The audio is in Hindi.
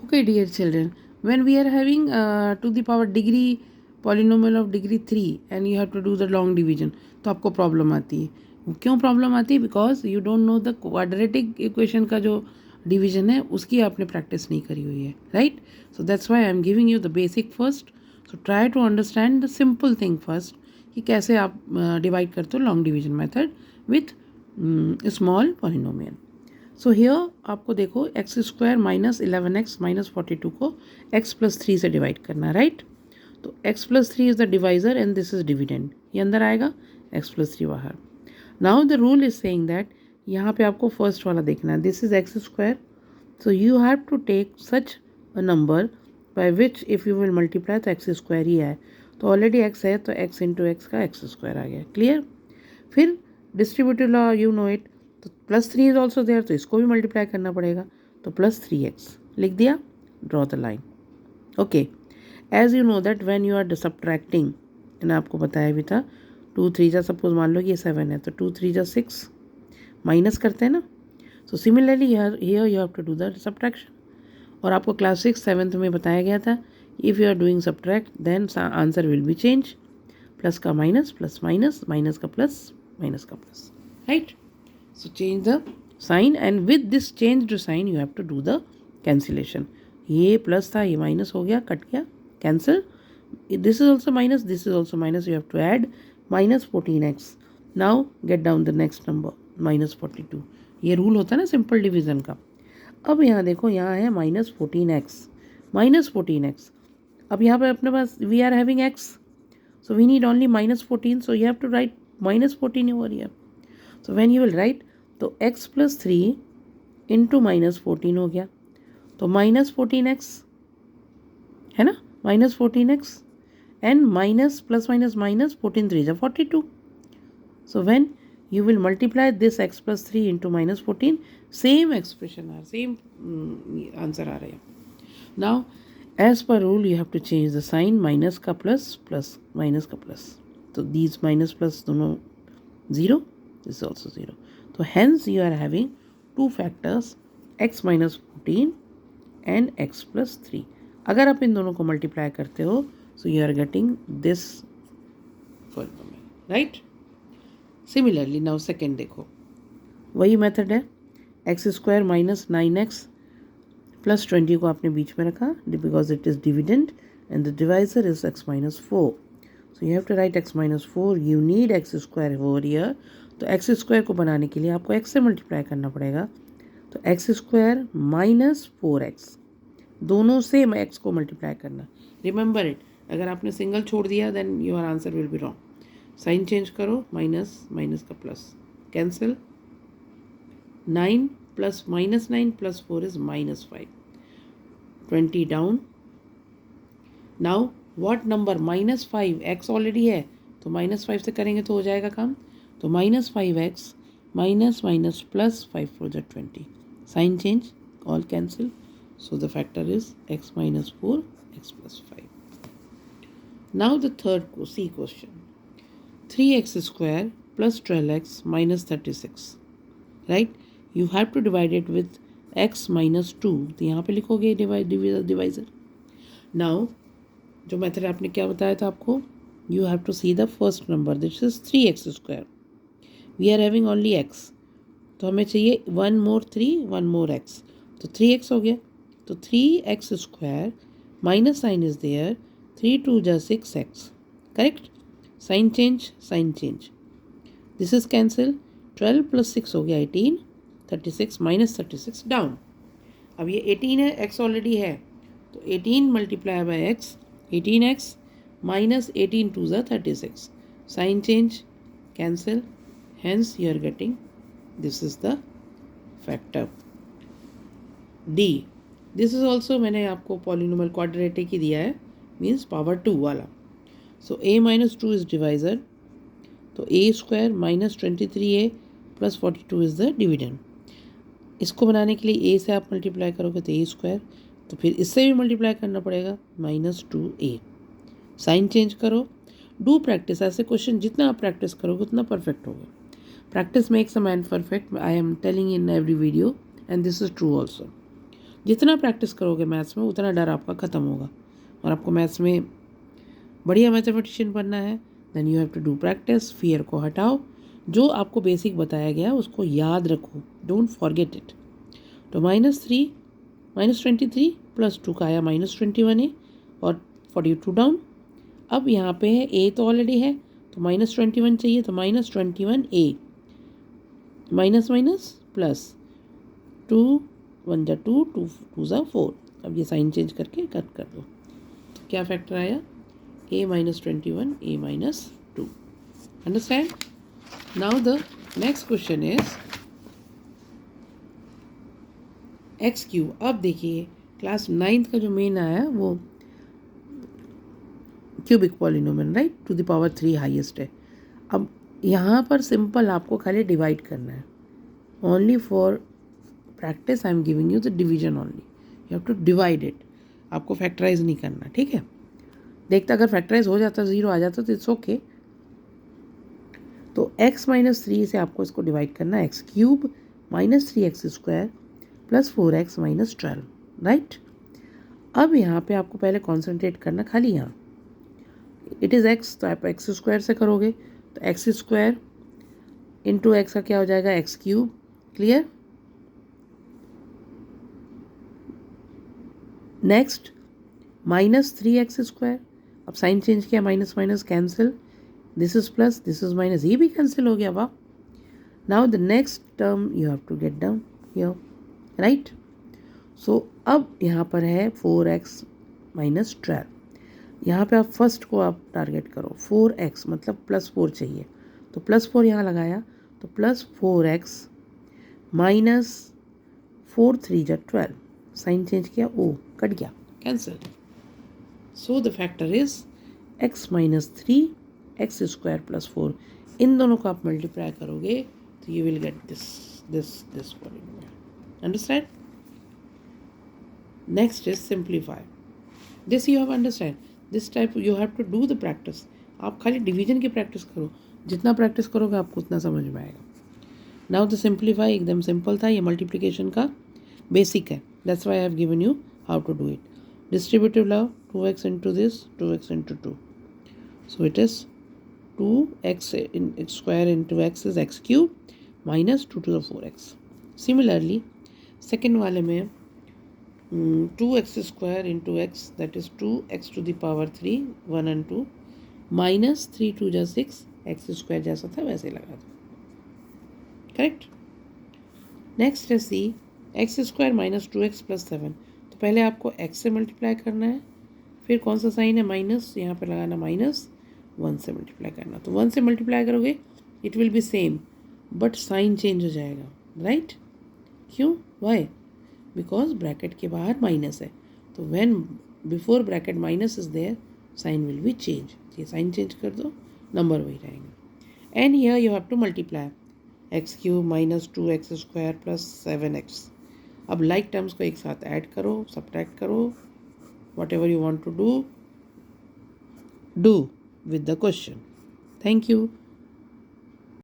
Okay, dear children, when we are having to the power degree polynomial of degree 3 and you have to do the long division, तो आपको प्रॉब्लम आती है. क्यों प्रॉब्लम आती है? Because you don't know the quadratic equation का जो डिवीजन है उसकी आपने प्रैक्टिस नहीं करी हुई है, right? So that's why I am giving you the basic first. So try to understand the simple thing first कि कैसे आप डिवाइड करते हो long division method with small polynomial. So here आपको देखो x square minus 11x minus 42 को x प्लस 3 से डिवाइड करना, राइट? तो x plus 3 is the divisor and this is dividend. ये अंदर आएगा, x प्लस 3 बाहर. Now the rule is saying that यहाँ पे आपको फर्स्ट वाला देखना है. This is x square. So you have to take such a number by which if you will multiply तो एक्स स्क्वायर ही आए. तो ऑलरेडी x है तो x इंटू एक्स का एक्स स्क्वायर आ गया. क्लियर? फिर distributive law you know it. तो प्लस 3 इज ऑल्सो देयर तो इसको भी मल्टीप्लाई करना पड़ेगा. तो प्लस 3x लिख दिया. Draw the line. Okay, as you know that when you are subtracting, मैंने आपको बताया भी था, 2 3 जा सपोज मान लो कि ये 7 है तो 2 3 जा 6 माइनस करते हैं ना. So similarly here you have to do the subtraction. और आपको क्लास 6 7th में बताया गया था if you are doing subtract then answer will be change. Plus का माइनस, प्लस माइनस, माइनस का प्लस, माइनस का plus, right? So change the sign and with this changed sign you have to do the cancellation. ये प्लस था, ये माइनस हो गया, कट गया, cancel. This is also minus, this is also minus. You have to add minus 14x. Now get down the next number minus 42. ये रूल होता है ना सिंपल डिवीजन का. अब यहाँ देखो, यहाँ है माइनस 14x, माइनस 14x. अब यहाँ पे अपने पास we are having x, so we need only minus 14, so you have to write minus 14 over here. So when you will write, तो x प्लस 3 इंटू माइनस 14 हो गया. तो माइनस 14x है ना, minus 14x and minus plus minus minus 14 3 जा 42. So when you will multiply this x plus 3 into minus 14, same expression are same answer आ रहे हैं. Now as per rule you have to change the sign. minus का plus, plus minus का plus. तो these minus plus दोनों 0, this is also 0. So hence you are having two factors x minus 14 and x plus 3. अगर आप इन दोनों को मल्टीप्लाई करते हो so you are getting this polynomial, right? Similarly now second देखो, वही मेथड है. X square minus 9x plus 20 को आपने बीच में रखा because it is dividend and the divisor is x minus 4. So you have to write x minus 4. You need x square over here. तो एक्स स्क्वायर को बनाने के लिए आपको x से मल्टीप्लाई करना पड़ेगा. तो एक्स स्क्वायर माइनस 4x, दोनों से x को मल्टीप्लाई करना. रिमेंबर इट, अगर आपने सिंगल छोड़ दिया then your answer will be wrong. Sign change करो, माइनस माइनस का plus, cancel. 9 plus minus 9 plus 4 is minus 5. 20 down. Now what number? Minus 5. x already है तो माइनस 5 से करेंगे तो हो जाएगा काम. तो minus 5x minus minus plus 5 4 जा 20. Sign change, all cancel. So the factor is x minus 4 x plus 5. Now the third C question. 3x square plus 12x minus 36, right? You have to divide it with x minus 2. तो यहाँ पे लिखोगे डिवाइजर. नाउ जो मेथड आपने क्या बताया था आपको, you have to see the first number, this is 3x square. We are having only x, तो हमें चाहिए 1 मोर 3 1 मोर x. तो 3x हो गया. तो 3x square minus sign is there, 3 2 जा 6x, correct? Sign change, sign change, this is cancel. 12 plus 6 हो गया 18. 36 माइनस 36 डाउन. अब ये 18 है, x ऑलरेडी है तो 18 multiply by x, 18x minus 18 2 जा 36. Sign change, cancel. Hence you are getting, this is the factor D. This is also मैंने आपको पॉलिनोमियल क्वाड्रेटिक ही दिया है, मीन्स पावर 2 वाला. सो a माइनस 2 इज डिवाइजर. तो a square minus 23a plus 42 is the dividend. इसको बनाने के लिए a से आप मल्टीप्लाई करोगे तो a स्क्वायर, तो फिर इससे भी मल्टीप्लाई करना पड़ेगा माइनस 2a. साइन चेंज करो, डू प्रैक्टिस. ऐसे क्वेश्चन जितना आप प्रैक्टिस करोगे उतना परफेक्ट होगा. Practice makes a man perfect. I am telling in every video and this is true also. जितना प्रैक्टिस करोगे मैथ्स में उतना डर आपका ख़त्म होगा, और आपको मैथ्स में बढ़िया मैथमेटिशियन बनना है। Then you have to do practice. Fear को हटाओ, जो आपको बेसिक बताया गया उसको याद रखो, डोंट फॉरगेट इट। तो -23 + 2 का आया -21A और 42 डाउन। अब यहाँ पे है A तो ऑलरेडी है, तो -21 चाहिए, तो -21A माइनस माइनस प्लस 2 1 जा 2 2 2 जा 4। अब ये साइन चेंज करके कट कर दो, तो क्या फैक्टर आया? A -21 A -2। Understand? Now the next question is x³ अब देखिए क्लास 9th का जो मेन आया वो cubic polynomial, right, to the power 3 highest है। अब यहाँ पर सिंपल आपको खाली डिवाइड करना है। Only for practice I am giving you the division only, you have to divide it. आपको फैक्टराइज नहीं करना, ठीक है? देखता अगर फैक्टराइज हो जाता 0 आ जाता तो इट्स ओके। तो x - 3 से आपको इसको डिवाइड करना है, x³ -3x² + 4x - 12, राइट। अब यहाँ पे आपको पहले कॉन्सेंट्रेट करना खाली यहाँ, इट इज़ x, तो आप x² से करोगे तो x² इंटू एक्स का क्या हो जाएगा? x³। क्लियर? नेक्स्ट -3x², अब साइन चेंज किया, minus minus cancel, this is plus this is minus, ये भी कैंसिल हो गया। वाह! Now the next term you have to get down here, right. So अब यहाँ पर है 4x - 12। यहाँ पे आप फर्स्ट को आप टारगेट करो, 4x मतलब +4 चाहिए, तो +4 यहाँ लगाया, तो +4x -4 3 जा 12, साइन चेंज किया, ओ कट गया, cancel. So the factor is x - 3 x² + 4। इन दोनों को आप मल्टीप्लाई करोगे तो you will get this polynomial. Understand? Next is simplify. This you have understand, this type you have to do the practice. आप खाली डिवीजन की प्रैक्टिस करो, जितना प्रैक्टिस करोगे आपको उतना समझ में आएगा। नाउ द सिंप्लीफाई एकदम सिंपल था, ये मल्टीप्लिकेशन का बेसिक है, that's why I have given you how to do it. Distributive law 2x into this, 2x into 2, so it is 2x² into x is x³ -2 to the 4x। Similarly second वाले में 2x² into x, that is 2x to the power 3 1 and 2 -3 2 जा 6, x² जैसा था वैसे लगा दो, करेक्ट। नेक्स्ट है सी x² - 2x + 7। तो पहले आपको x से मल्टीप्लाई करना है, फिर कौन सा साइन है? माइनस, यहाँ पर लगाना -1 से मल्टीप्लाई करना। तो 1 से मल्टीप्लाई करोगे it will be same, but sign change हो जाएगा, राइट? क्यों? वाई? बिकॉज ब्रैकेट के बाहर माइनस है, तो when before bracket minus is there sign will be change. ये साइन चेंज कर दो, नंबर वही रहेंगे। And here you have to multiply x³ - 2x² + 7x। अब लाइक टर्म्स को एक साथ ऐड करो, सब्ट्रैक्ट करो, whatever you want to do with the question. Thank you.